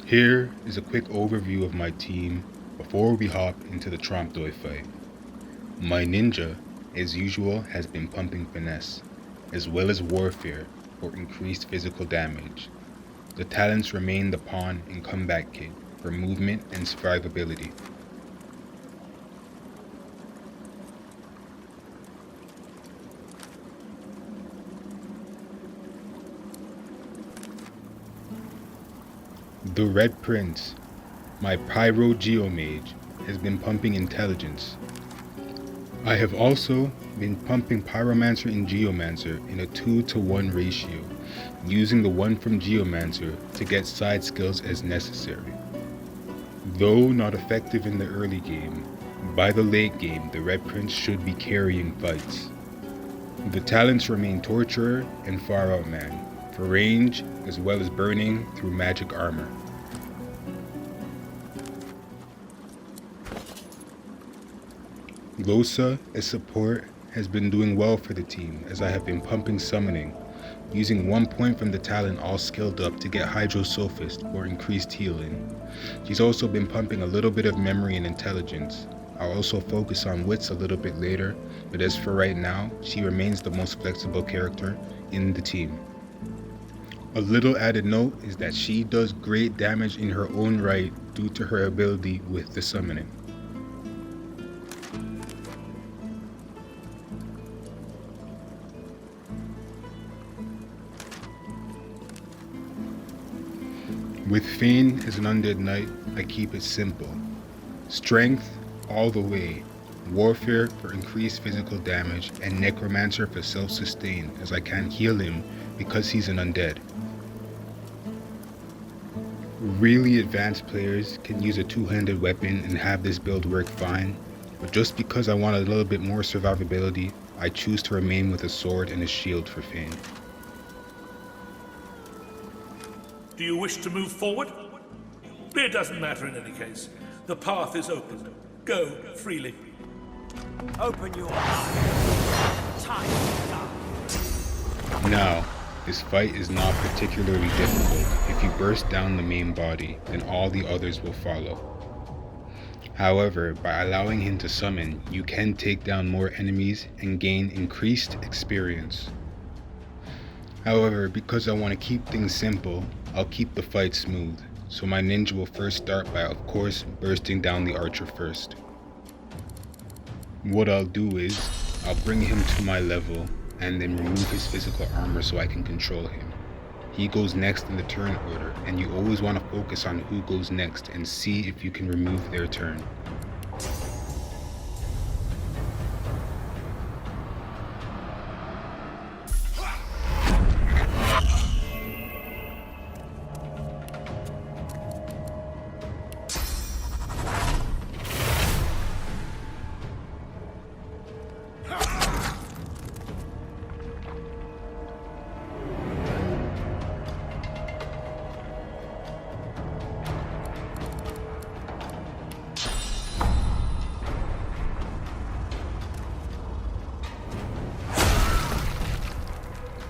Here is a quick overview of my team before we hop into the Trompdoy fight. My ninja, as usual, has been pumping finesse, as well as warfare for increased physical damage. The talents remain the pawn and comeback kit for movement and survivability. The Red Prince, my Pyro Geomage, has been pumping intelligence. I have also been pumping Pyromancer and Geomancer in a 2-to-1 ratio, using the one from Geomancer to get side skills as necessary. Though not effective in the early game, by the late game the Red Prince should be carrying fights. The talents remain Torturer and Far Out Man, for range as well as burning through magic armor. Losa, as support, has been doing well for the team as I have been pumping summoning, using 1 point from the talent all skilled up to get Hydrosophist for increased healing. She's also been pumping a little bit of memory and intelligence. I'll also focus on wits a little bit later, but as for right now, she remains the most flexible character in the team. A little added note is that she does great damage in her own right due to her ability with the summoning. With Fane as an undead knight, I keep it simple. Strength all the way, warfare for increased physical damage, and necromancer for self-sustain as I can't heal him because he's an undead. Really advanced players can use a two-handed weapon and have this build work fine, but just because I want a little bit more survivability, I choose to remain with a sword and a shield for Fane. Do you wish to move forward? It doesn't matter in any case. The path is open. Go freely. Open your eyes. Time to die. Now, this fight is not particularly difficult. If you burst down the main body, then all the others will follow. However, by allowing him to summon, you can take down more enemies and gain increased experience. However, because I want to keep things simple, I'll keep the fight smooth, so my ninja will first start by, of course, bursting down the archer first. What I'll do is, I'll bring him to my level, and then remove his physical armor so I can control him. He goes next in the turn order, and you always want to focus on who goes next and see if you can remove their turn.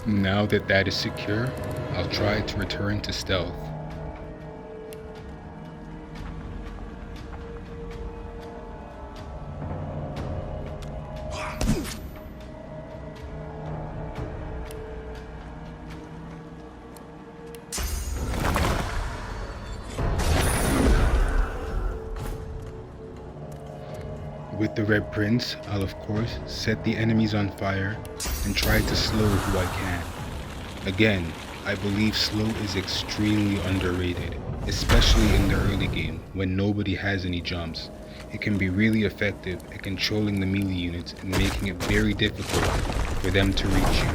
Now that that is secure, I'll try to return to stealth. With the Red Prince, I'll of course set the enemies on fire and try to slow who I can. Again, I believe slow is extremely underrated, especially in the early game when nobody has any jumps. It can be really effective at controlling the melee units and making it very difficult for them to reach you.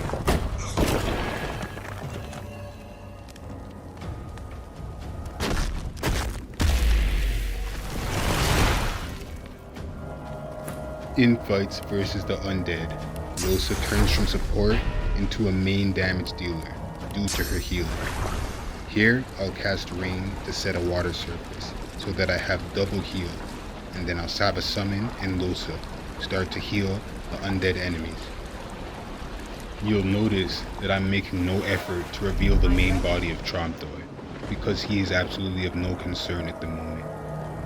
In fights versus the undead, Losa turns from support into a main damage dealer due to her healing. Here, I'll cast Rain to set a water surface so that I have double heal, and then I'll Saba Summon and Losa start to heal the undead enemies. You'll notice that I'm making no effort to reveal the main body of Trompdoy. because he is absolutely of no concern at the moment.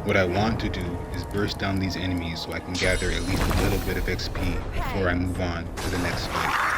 What I want to do is burst down these enemies so I can gather at least a little bit of XP before I move on to the next fight.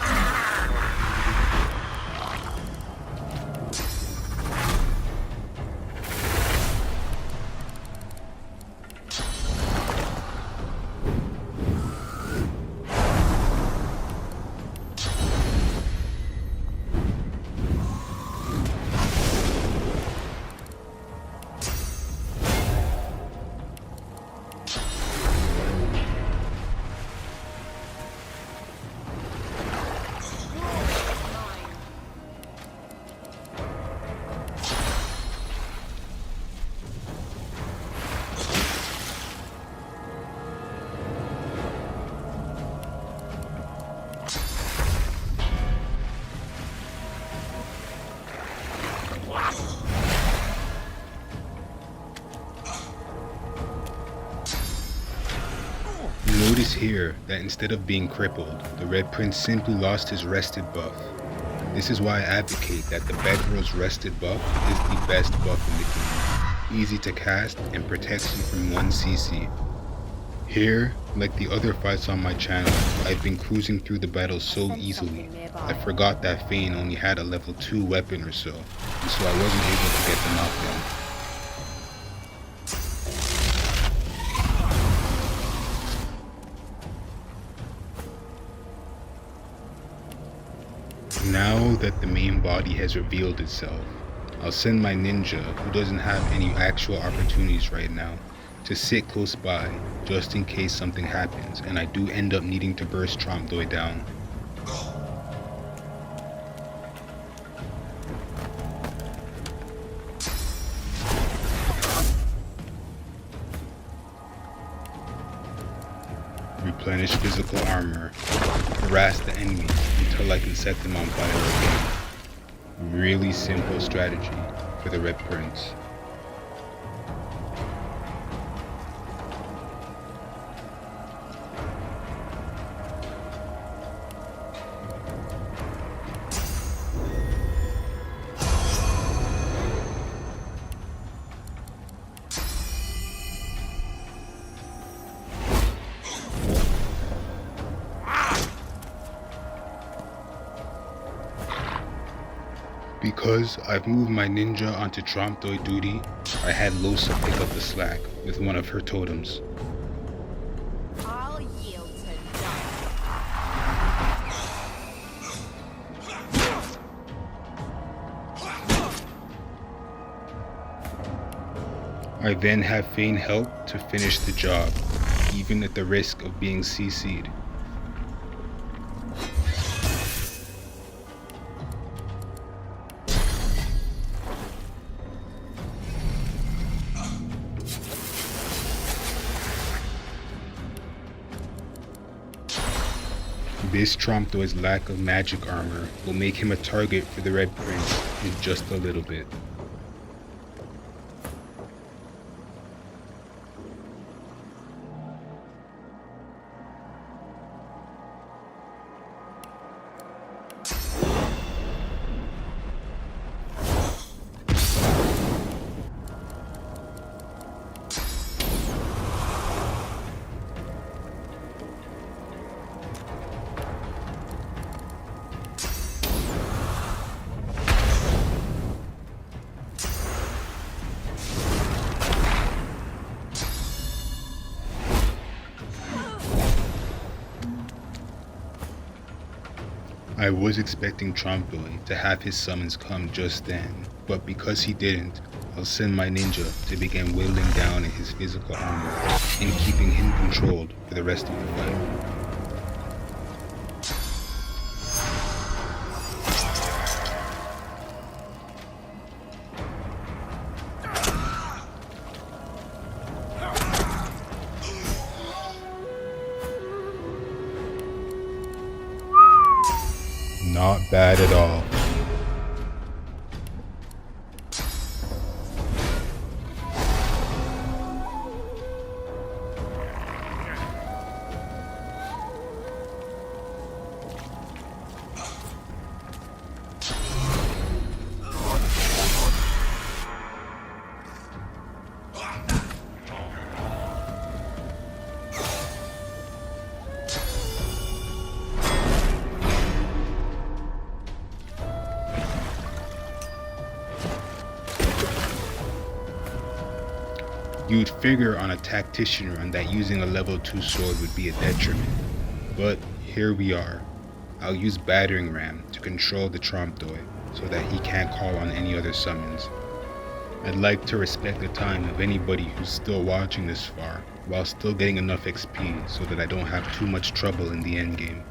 Notice here that instead of being crippled, the Red Prince simply lost his rested buff. This is why I advocate that the Bedrill's rested buff is the best buff in the game. Easy to cast and protects you from 1 CC. Here, like the other fights on my channel, I've been cruising through the battles so easily. I forgot that Fane only had a level 2 weapon or so, and so I wasn't able to get the knockdown. Now that the main body has revealed itself, I'll send my ninja, who doesn't have any actual opportunities right now, to sit close by just in case something happens and I do end up needing to burst Trompdoy down. Replenish physical armor, harass the enemy until I can set them on fire again. Really simple strategy for the Red Prince. Because I've moved my ninja onto Trompdoy duty, I had Losa pick up the slack with one of her totems. I'll yield to die. I then have Fane help to finish the job, even at the risk of being CC'd. This Trompdoy's lack of magic armor will make him a target for the Red Prince in just a little bit. I was expecting Trompdoy to have his summons come just then, but because he didn't, I'll send my ninja to begin whittling down at his physical armor and keeping him controlled for the rest of the fight. Not bad at all. You'd figure on a tactician run that using a level 2 sword would be a detriment, but here we are. I'll use battering ram to control the Trompdoy so that he can't call on any other summons. I'd like to respect the time of anybody who's still watching this far, while still getting enough XP so that I don't have too much trouble in the endgame.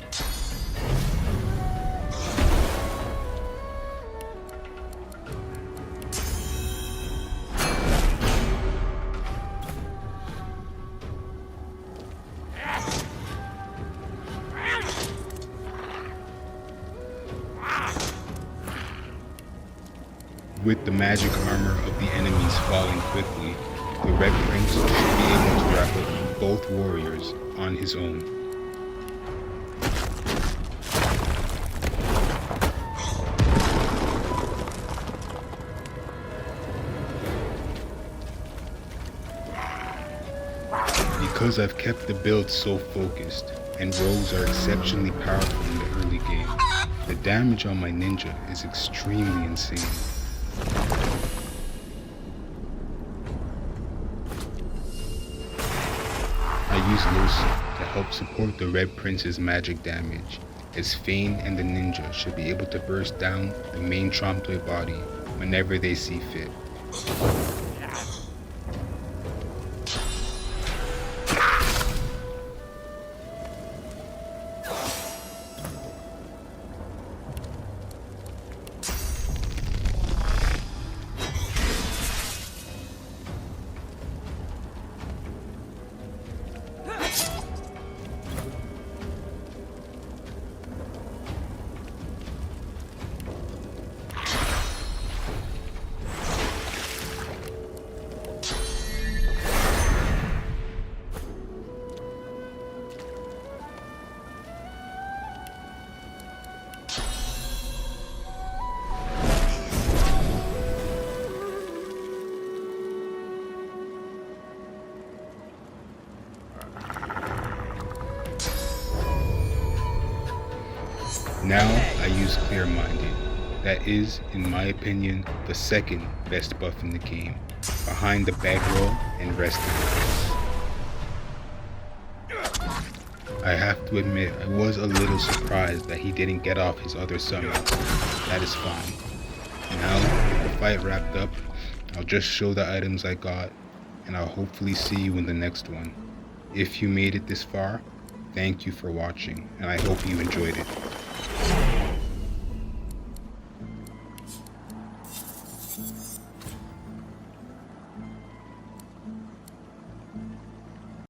With the magic armor of the enemies falling quickly, the Red Prince should be able to wrap up both warriors on his own. Because I've kept the build so focused, and rogues are exceptionally powerful in the early game, the damage on my ninja is extremely insane. I use Lucy to help support the Red Prince's magic damage, as Fane and the ninja should be able to burst down the main Trompdoy body whenever they see fit. Now I use Clear-Minded. That is, in my opinion, the second best buff in the game, behind the bag roll and rest of the. I have to admit, I was a little surprised that he didn't get off his other summons. That is fine. Now, with the fight wrapped up, I'll just show the items I got, and I'll hopefully see you in the next one. If you made it this far, thank you for watching, and I hope you enjoyed it.